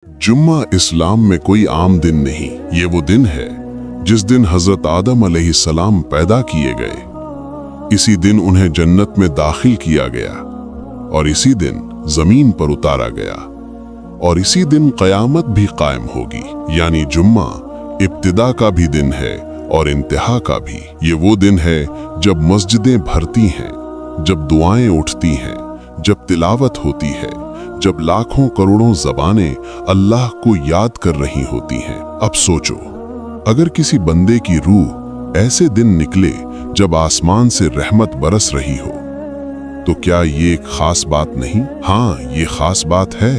जुम्मा इस्लाम में कोई आम दिन नहीं, ये वो दिन है जिस दिन हजरत आदम अलैहिस्सलाम पैदा किए गए। इसी दिन उन्हें जन्नत में दाखिल किया गया और इसी दिन जमीन पर उतारा गया और इसी दिन क़यामत भी कायम होगी। यानी जुम्मा इब्तिदा का भी दिन है और इंतहा का भी। ये वो दिन है जब मस्जिदें भरती हैं, जब दुआएं उठती हैं, जब तिलावत होती है, जब लाखों करोड़ों ज़बानें अल्लाह को याद कर रही होती हैं। अब सोचो, अगर किसी बंदे की रूह ऐसे दिन निकले जब आसमान से रहमत बरस रही हो, तो क्या ये एक खास बात नहीं? हाँ, ये खास बात है,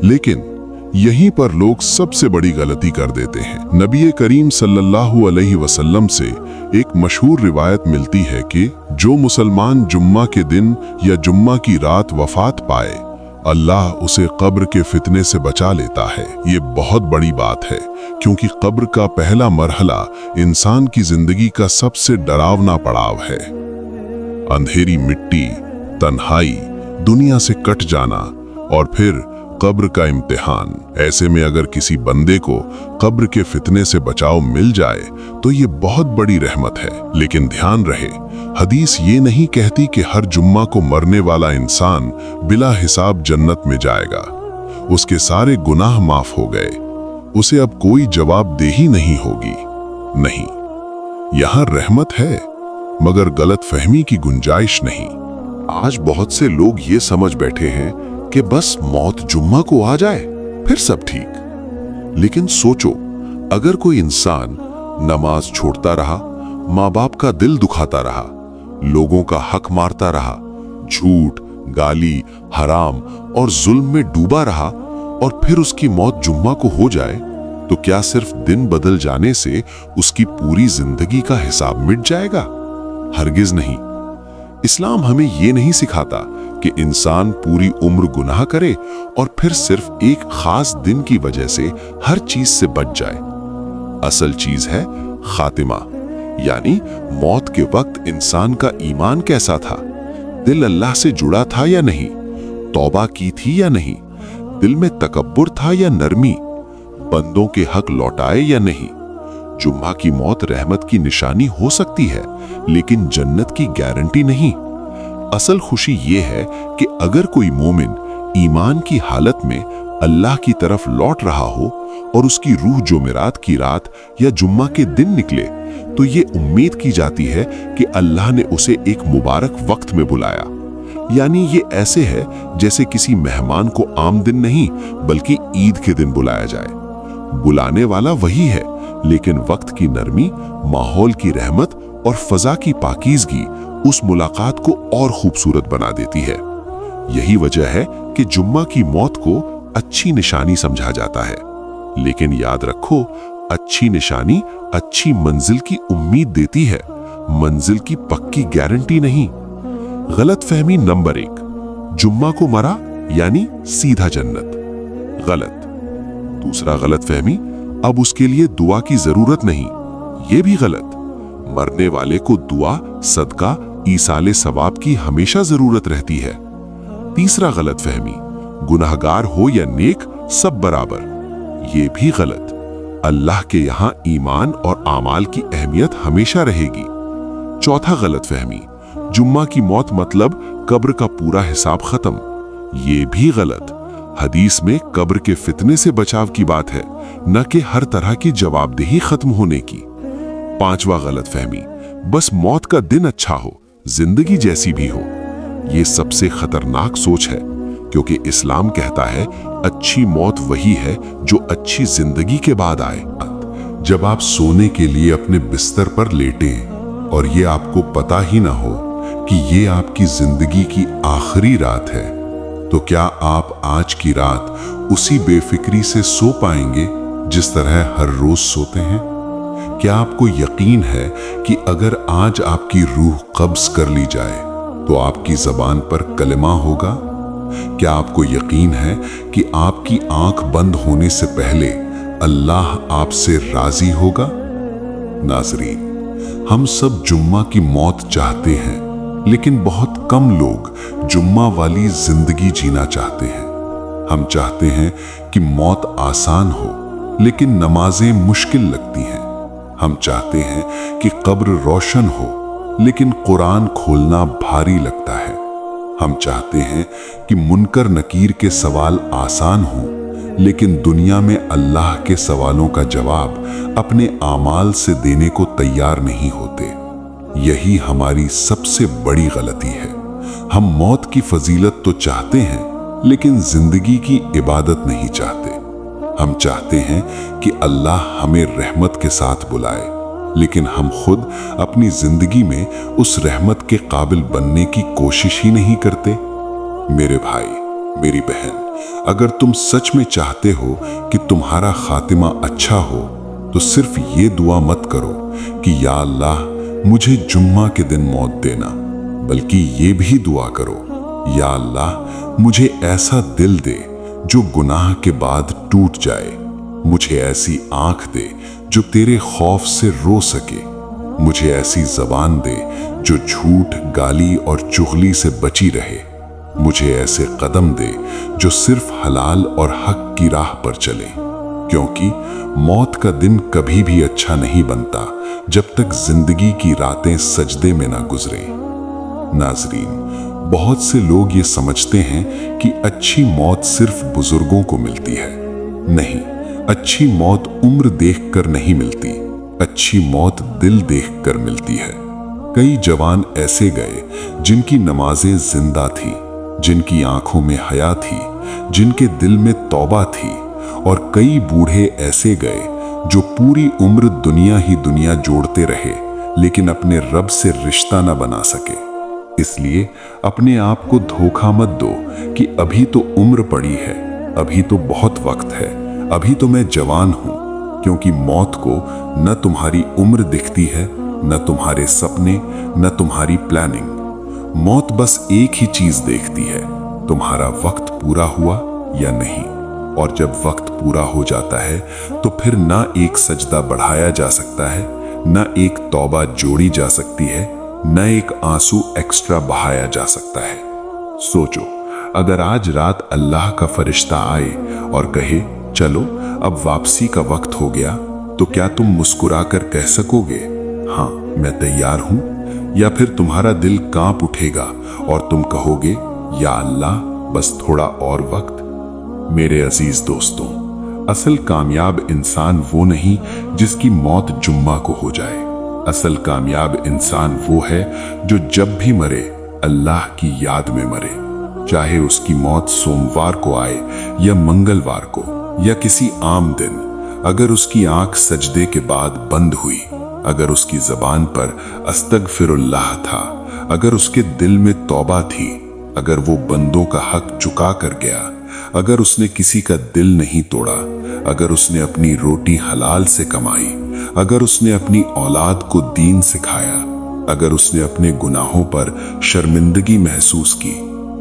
लेकिन यहीं पर लोग सबसे बड़ी गलती कर देते हैं। नबी करीम सल्लल्लाहु अलैहि वसल्लम से एक मशहूर रिवायत मिलती है कि जो मुसलमान जुम्मा के दिन या जुम्मा की रात वफात पाए, अल्लाह उसे कब्र के फितने से बचा लेता है। ये बहुत बड़ी बात है, क्योंकि कब्र का पहला मरहला इंसान की जिंदगी का सबसे डरावना पड़ाव है। अंधेरी मिट्टी, तन्हाई, दुनिया से कट जाना और फिर कब्र का इम्तिहान। ऐसे में अगर किसी बंदे को कब्र के फितने से बचाव मिल जाए तो ये बहुत बड़ी रहमत है। लेकिन ध्यान रहे, हदीस ये नहीं कहती कि हर जुम्मा को मरने वाला इंसान बिला हिसाब जन्नत में जाएगा। उसके सारे गुनाह माफ हो गए, उसे अब कोई जवाबदेही नहीं होगी। नहीं, यहाँ रहमत है मगर गलत फहमी की गुंजाइश नहीं। आज बहुत से लोग ये समझ बैठे हैं कि बस मौत जुम्मा को आ जाए फिर सब ठीक। लेकिन सोचो, अगर कोई इंसान नमाज छोड़ता रहा, माँ बाप का दिल दुखाता रहा, लोगों का हक मारता रहा, झूठ, गाली, हराम और जुल्म में डूबा रहा और फिर उसकी मौत जुम्मा को हो जाए, तो क्या सिर्फ दिन बदल जाने से उसकी पूरी जिंदगी का हिसाब मिट जाएगा? हरगिज नहीं। इस्लाम हमें ये नहीं सिखाता कि इंसान पूरी उम्र गुनाह करे और फिर सिर्फ एक खास दिन की वजह से हर चीज से बच जाए। असल चीज है खातिमा, यानी मौत के वक्त इंसान का ईमान कैसा था, दिल अल्लाह से जुड़ा था या नहीं, तौबा की थी या नहीं, दिल में तकब्बुर था या नरमी, बंदों के हक लौटाए या नहीं। जुम्मा की मौत रहमत की निशानी हो सकती है, लेकिन जन्नत की गारंटी नहीं। असल खुशी ये है कि अगर कोई मोमिन ईमान की हालत में अल्लाह की तरफ लौट रहा हो और उसकी रूह जुमेरात की रात या जुम्मा के दिन निकले, तो ये उम्मीद की जाती है कि अल्लाह ने उसे एक मुबारक वक्त में बुलाया। यानी ये ऐसे है जैसे किसी मेहमान को आम दिन नहीं बल्कि ईद के दिन बुलाया जाए। बुलाने वाला वही है, लेकिन वक्त की नरमी, माहौल की रहमत और फजा की पाकीज़गी उस मुलाकात को और खूबसूरत बना देती है। यही वजह है कि जुम्मा की मौत को अच्छी निशानी समझा जाता है। लेकिन याद रखो, अच्छी निशानी अच्छी मंजिल की उम्मीद देती है, मंजिल की पक्की गारंटी नहीं। गलत फहमी नंबर 1, जुम्मा को मरा यानी सीधा जन्नत। गलत। दूसरा गलत फहमी, अब उसके लिए दुआ की जरूरत नहीं, ये भी गलत। मरने वाले को दुआ, सदका, ईसाले सवाब की हमेशा जरूरत रहती है। तीसरा गलत फहमी, गुनाहगार हो या नेक सब बराबर, ये भी गलत। अल्लाह के यहाँ ईमान और आमाल की अहमियत हमेशा रहेगी। चौथा गलत फहमी, जुम्मा की मौत मतलब कब्र का पूरा हिसाब खत्म, ये भी गलत। हदीस में कब्र के फितने से बचाव की बात है, न कि हर तरह की जवाबदेही खत्म होने की। पांचवा गलत फहमी, बस मौत का दिन अच्छा हो, जिंदगी जैसी भी हो। ये सबसे खतरनाक सोच है, क्योंकि इस्लाम कहता है अच्छी मौत वही है जो अच्छी जिंदगी के बाद आए। जब आप सोने के लिए अपने बिस्तर पर लेटें और ये आपको पता ही ना हो कि ये आपकी जिंदगी की आखिरी रात है, तो क्या आप आज की रात उसी बेफिक्री से सो पाएंगे जिस तरह हर रोज सोते हैं? क्या आपको यकीन है कि अगर आज आपकी रूह कब्ज कर ली जाए तो आपकी जबान पर कलमा होगा? क्या आपको यकीन है कि आपकी आंख बंद होने से पहले अल्लाह आपसे राजी होगा? नाज़रीन, हम सब जुम्मा की मौत चाहते हैं, लेकिन बहुत कम लोग जुम्मा वाली जिंदगी जीना चाहते हैं। हम चाहते हैं कि मौत आसान हो, लेकिन नमाजें मुश्किल लगती हैं। हम चाहते हैं कि कब्र रोशन हो, लेकिन कुरान खोलना भारी लगता है। हम चाहते हैं कि मुनकर नकीर के सवाल आसान हों, लेकिन दुनिया में अल्लाह के सवालों का जवाब अपने आमाल से देने को तैयार नहीं होते। यही हमारी सबसे बड़ी गलती है। हम मौत की फजीलत तो चाहते हैं, लेकिन जिंदगी की इबादत नहीं चाहते। हम चाहते हैं कि अल्लाह हमें रहमत के साथ बुलाए, लेकिन हम खुद अपनी जिंदगी में उस रहमत के काबिल बनने की कोशिश ही नहीं करते। मेरे भाई, मेरी बहन, अगर तुम सच में चाहते हो कि तुम्हारा खातिमा अच्छा हो, तो सिर्फ ये दुआ मत करो कि या अल्लाह मुझे जुम्मा के दिन मौत देना, बल्कि ये भी दुआ करो, या अल्लाह मुझे ऐसा दिल दे जो गुनाह के बाद टूट जाए, मुझे ऐसी आंख दे जो तेरे खौफ से रो सके, मुझे ऐसी जबान दे जो झूठ, गाली और चुगली से बची रहे, मुझे ऐसे कदम दे जो सिर्फ हलाल और हक की राह पर चले, क्योंकि मौत का दिन कभी भी अच्छा नहीं बनता जब तक जिंदगी की रातें सजदे में ना गुजरे। नाजरीन, बहुत से लोग ये समझते हैं कि अच्छी मौत सिर्फ बुजुर्गों को मिलती है। नहीं, अच्छी मौत उम्र देखकर नहीं मिलती, अच्छी मौत दिल देखकर मिलती है। कई जवान ऐसे गए जिनकी नमाजें जिंदा थी, जिनकी आंखों में हया थी, जिनके दिल में तौबा थी, और कई बूढ़े ऐसे गए जो पूरी उम्र दुनिया ही दुनिया जोड़ते रहे, लेकिन अपने रब से रिश्ता न बना सके। इसलिए अपने आप को धोखा मत दो कि अभी तो उम्र पड़ी है, अभी तो बहुत वक्त है, अभी तो मैं जवान हूं, क्योंकि मौत को न तुम्हारी उम्र दिखती है, न तुम्हारे सपने, न तुम्हारी प्लानिंग। मौत बस एक ही चीज देखती है, तुम्हारा वक्त पूरा हुआ या नहीं। और जब वक्त पूरा हो जाता है तो फिर ना एक सजदा बढ़ाया जा सकता है, न एक तौबा जोड़ी जा सकती है, न एक आंसू एक्स्ट्रा बहाया जा सकता है। सोचो, अगर आज रात अल्लाह का फरिश्ता आए और कहे चलो अब वापसी का वक्त हो गया, तो क्या तुम मुस्कुराकर कह सकोगे हाँ मैं तैयार हूं? या फिर तुम्हारा दिल कांप उठेगा और तुम कहोगे या अल्लाह बस थोड़ा और वक्त? मेरे अजीज दोस्तों, असल कामयाब इंसान वो नहीं जिसकी मौत जुम्मा को हो जाए। असल कामयाब इंसान वो है जो जब भी मरे अल्लाह की याद में मरे, चाहे उसकी मौत सोमवार को आए या मंगलवार को या किसी आम दिन। अगर उसकी आंख सजदे के बाद बंद हुई, अगर उसकी जबान पर अस्तगफिरुल्लाह था, अगर उसके दिल में तौबा थी, अगर वो बंदों का हक चुका कर गया, अगर उसने किसी का दिल नहीं तोड़ा, अगर उसने अपनी रोटी हलाल से कमाई, अगर उसने अपनी औलाद को दीन सिखाया, अगर उसने अपने गुनाहों पर शर्मिंदगी महसूस की,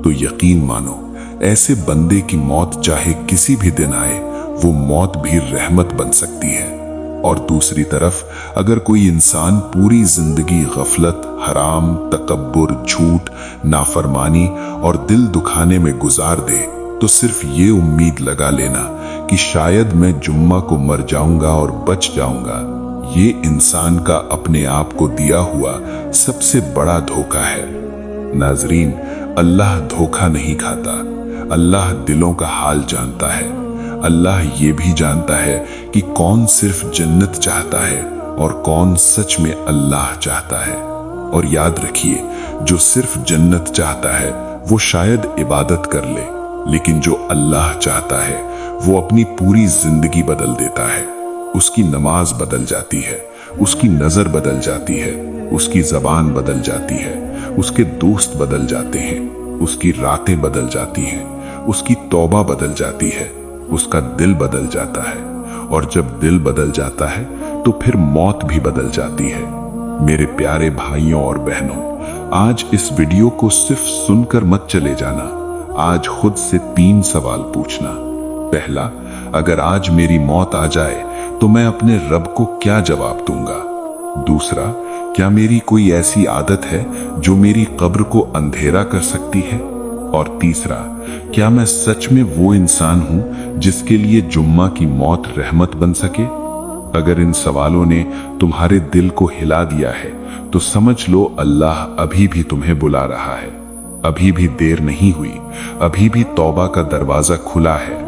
तो यकीन मानो ऐसे बंदे की मौत चाहे किसी भी दिन आए, वो मौत भी रहमत बन सकती है। और दूसरी तरफ अगर कोई इंसान पूरी जिंदगी गफलत, हराम, तकब्बुर, झूठ, नाफरमानी और दिल दुखाने में गुजार दे, तो सिर्फ ये उम्मीद लगा लेना कि शायद मैं जुम्मा को मर जाऊंगा और बच जाऊंगा, ये इंसान का अपने आप को दिया हुआ सबसे बड़ा धोखा है। नाजरीन, अल्लाह धोखा नहीं खाता, अल्लाह दिलों का हाल जानता है। अल्लाह ये भी जानता है कि कौन सिर्फ जन्नत चाहता है और कौन सच में अल्लाह चाहता है। और याद रखिए, जो सिर्फ जन्नत चाहता है वो शायद इबादत कर ले, लेकिन जो अल्लाह चाहता है वो अपनी पूरी जिंदगी बदल देता है। उसकी नमाज बदल जाती है, उसकी नजर बदल जाती है, उसकी जबान बदल जाती है, उसके दोस्त बदल जाते हैं, उसकी रातें बदल जाती हैं, उसकी तौबा बदल जाती है, उसका दिल बदल जाता है। और जब दिल बदल जाता है तो फिर मौत भी बदल जाती है। मेरे प्यारे भाइयों और बहनों, आज इस वीडियो को सिर्फ सुनकर मत चले जाना। आज खुद से 3 सवाल पूछना। पहला, अगर आज मेरी मौत आ जाए तो मैं अपने रब को क्या जवाब दूंगा? दूसरा, क्या मेरी कोई ऐसी आदत है जो मेरी कब्र को अंधेरा कर सकती है? और तीसरा, क्या मैं सच में वो इंसान हूं जिसके लिए जुम्मा की मौत रहमत बन सके? अगर इन सवालों ने तुम्हारे दिल को हिला दिया है तो समझ लो अल्लाह अभी भी तुम्हें बुला रहा है। अभी भी देर नहीं हुई, अभी भी तौबा का दरवाजा खुला है।